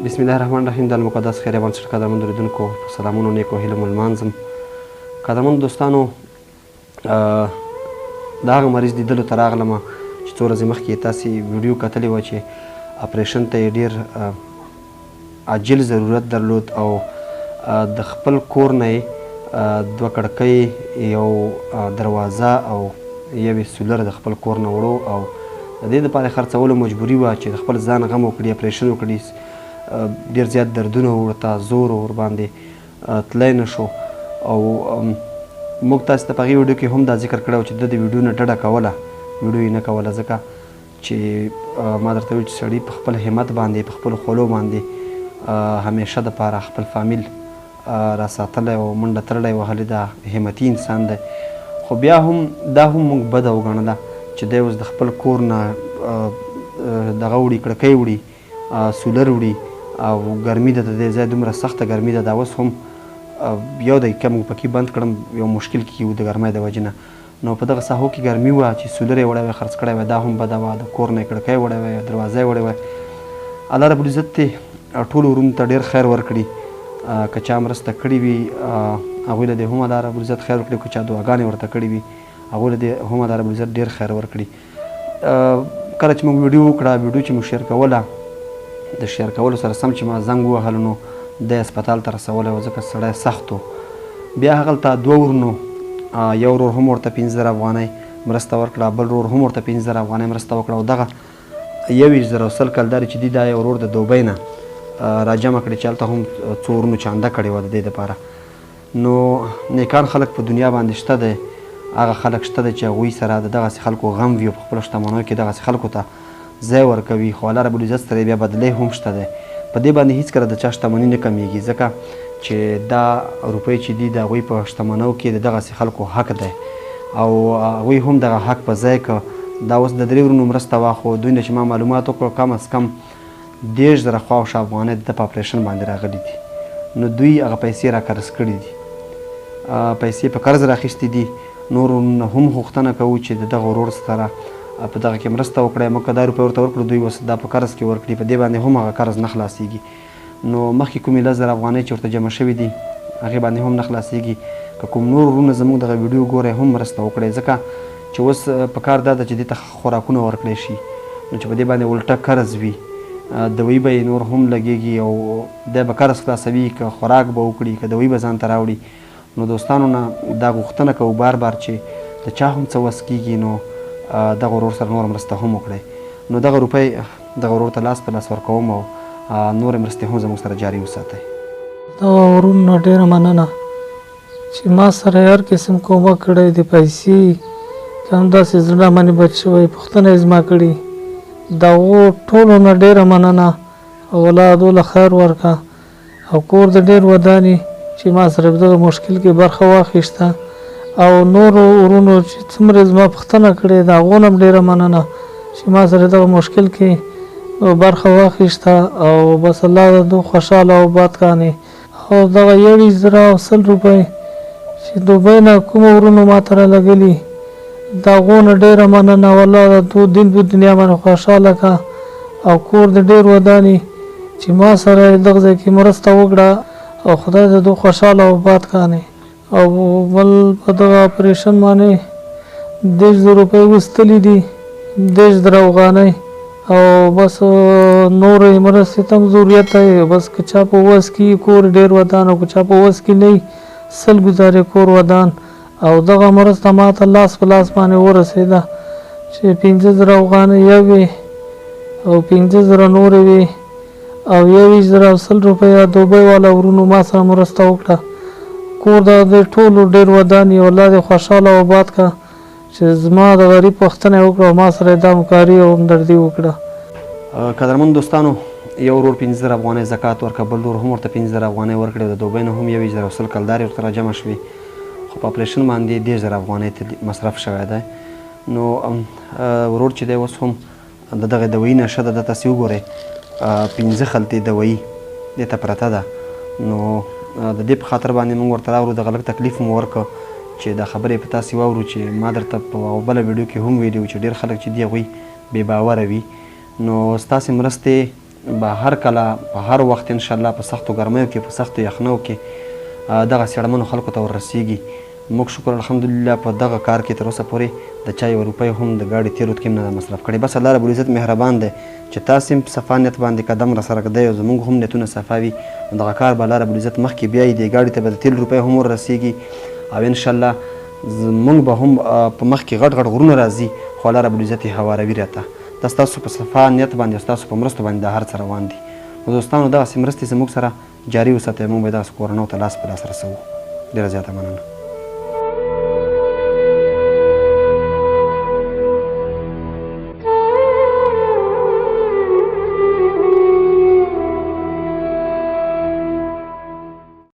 بسم الله الرحمن الرحیم. د المقدس خیریه بنسټ قدرمنو اورېدونکو په سلامونو نیکو هیلو مو لمانځم. قدرمنو دوستانو، د هغه مریض لیدلو ته راغلم چې څو ورځې مخکې یې تاسې ویډیو کتلې وه چې اپریشن ته یې ډېر عاجل ضرورت درلود او د خپل کور نه یې 2 کړکۍ، یو دروازه او یوې سولر د خپل کور نه وړو او د دې دپاره خرڅولو مجبوري وه چې د خپل ځان غم وکړي، اپریشن وکړي. ډېر زیات دردونه ورته زور ورباندې تلی نه شو او موږ تاسې ته په هغې ویډیو کې هم دا ذکر کړی و چې د ویډیو نه ډډه کوله، ویډیو یې نه کوله ځکه چې ما درته ویل چې سړي په خپل همت باندې، په خپلو خولو باندې همیشه دپاره خپل فامیل راساتلی او منډه ترړی وهلې. دا همتي انسان دی، خو بیا هم دا هم موږ بده وګڼله چې دی اوس د خپل کور نه دغه وړي، کړکۍ وړي، سولر وړي او ګرمي ده. د دې ځای دومره سخته ګرمي ده، دا اوس هم یو دقیقه موږ پکې بند کړم، یو مشکل کې یو د ګرمۍ د وجې نه. نو په دغه ساحو کې ګرمي وه چې سولر یې وړی وی، خرڅ کړی وی، دا هم بده وه. د کور نه یې کړکۍ وړی وی، دروازه یې وړی وی. الله رب العزت دې ټولو وروڼو ته ډېر خیر ورکړي. که چا مرسته کړې وي هغوی له دې هم الله رب العزت خیر ورکړي، که چا دعاګانې ورته کړې وي هغوی له دې هم الله رب العزت ډېر خیر ورکړي. کله چې موږ ویډیو وکړه، ویډیو چې موږ شیر کوله، د شیر کولو سره سم چې ما زنګ ووهلو نو دی هسپتال ته رسولی و ځکه سړی سخت و. بیا هغلته 2 ورونو، یو ورور هم ورته 15,000 افغانۍ مرسته ورکړه، بل ورور هم ورته 15,000 افغانۍ مرسته وکړه او دغه 21,100 کلدارې چې دي دا یو ورور د دوبۍ نه راجمع کړي چې هلته هم 2 ورونو چانده کړې وه د دې دپاره. نو نیکان خلک په دنیا باندې شته دی، هغه خلک شته دی چې هغوی سره د دغسې خلکو غم وي او په خپلو شتمنیو کې دغسې خلکو ته ځای ورکوي. خو الله رب العزت سره بیا بدلی هم شته دی. په دې باندې هېڅکله د چا شتمني نه کمیږي ځکه چې دا روپۍ چې دي د هغوی په شتمنیو کې د دغسې خلکو حق دی او هغوی هم دغه حق په ځای که. دا اوس د 3 ورونو مرسته وه، خو دوی نه چې ما معلومات وکړو کم از کم 10,000 خواوشا افغانۍ د په اپریشن باندې راغلي دي. نو دوی هغه پیسې را قرض کړي دي، پیسې په قرض راخیستې دي. نورو نه هم غوښتنه کوو چې د دغه ورور سره په دغه کې مرسته وکړئ. موږ که دا روپۍ ورته ورکړو، دوی اوس دا په قرض کې ورکړي، په دې باندې هم هغه قرض نه خلاصېږي. نو مخکې کومې 10,000 افغانۍ چې ورته جمع شوي دي هغې باندې هم نه خلاصېږي. که کوم نور وروڼه زموږ دغه ویډیو ګورئ هم مرسته وکړئ ځکه چې اوس په کار دا ده چې دې ته خوراکونه ورکړی شي، نو چې په دې باندې الټه قرض وي، دوی به یې نور هم لګېږي او دی به قرض خلاصوي، که خوراک به وکړي، که دوی به ځان ته راوړي. نو دوستانو نه دا غوښتنه کوو بار بار چې د چا هم څه وس کېږي نو دغه ورور سره نور مرسته هم وکړئ. نو دغه روپۍ دغه ورور ته لاس په لاس ورکوم او نورې مرستې هم زموږ سره جاري وساتئ. دغه ورونو نه ډېره مننه چې ما سره هر قسم کومک کړی دی، پیسې که همداسې زړه باندې بچ شوی، پوښتنه یې زما کړي. د هغو ټولو نه ډېره مننه او اولادو له خیر ورکړه او کور د ډېر ودانې چې ما سره په دغه مشکل کې برخه واخیسته او نورو ورونو چې څومره زما پوښتنه کړې د هغو نه هم ډېره مننه چې ما سره دغه مشکل کې برخه واخیسته او بس الله د دوی خوشحاله او باد کانې. او دغه 21,100 روپۍ چې دوبۍ نه کومو ورونو ما ته رالګلي د هغو نه ډېره مننه. والله د دوی دین په دنیا باندې خوشحاله کړه او کور د ډېر ودانې چې ما سره دغه ځای کې مرسته وکړه او خدای د دوی خوشحاله او باد کانې. او بل په دغه اپریشن باندې 10,000 روپۍ وستلي دي، 10,000 افغانۍ او بس نورې مرستې ته هم ضرورت دی. بس که چا په وس کې کور ډېر ودان او که چا په وس کې نه 100 ګزارې کور ودان او دغه مرسته ما ته لاس په لاس باندې ورسېده چې 15,000 افغانۍ یوې او 15,000 نورې وې او 21,100 روپۍ دوبۍ والا ورونو ما سره مرسته وکړه. کور د ټولو ډېر ودان یې، الله دې خوشحاله او باد کړه چې زما د غریب پوښتنه یې وکړه او ما سره یې دا همکاري او همدردي وکړه. قدرمن دوستانو، یو ورور 15,000 افغانۍ زکات ورکړه، بل ورور هم ورته 15,000 افغانۍ ورکړې. د دوبۍ نه هم 21,100 کلدارې ورته راجمع شوې، خو په اپریشن باندې 10,000 افغانۍ ته مصرف شوی دی. نو ورور چې دی اوس هم د دغه دوایي نشه ده، د تاسې وګورئ 15 خلطې دوایي دې ته پرته ده. نو د دې په خاطر باندې موږ ورته راوړو، دغه لږ تکلیف مو ورکړ چې دا خبرې په تاسې واورو چې ما درته په بله ویډیو کې هم ویلي وو چې ډېر خلک چې دي هغوی بې باوره وي. نو ستاسې مرستې به هر کله په هر وخت انشاءالله په سختو ګرمیو کې په سختو یخنیو کې دغسې اړمنو خلکو ته وررسیږي. موږ شکر الحمدلله په دغه کار کې تر اوسه پورې د چا یوه روپۍ هم د ګاډي تیلو کې هم نه ده مصرف کړې. بس الله ربالعزت مهربان دی چې تاسې هم په صفا نیت باندې قدم راسره ږدئ او زموږ هم نیتونه صفا وي نو دغه کار به الله ربالعزت مخکې بیایي. دې ګاډي ته به د تیل روپۍ هم وررسیږي او انشاءالله زموږ به هم په مخ کې غټ غټ غرونه راځي خو الله ربالعزت یې هواروي راته. دا ستاسو په صفا نیت باندې او ستاسو په مرستو باندې دا هر څه روان دي. نو دوستانو دغسې مرستې زموږ سره جاري وساتئ. موږ به دغسې کورنیو ته لاس په لاس رسوو. ډېره زیاته مننه.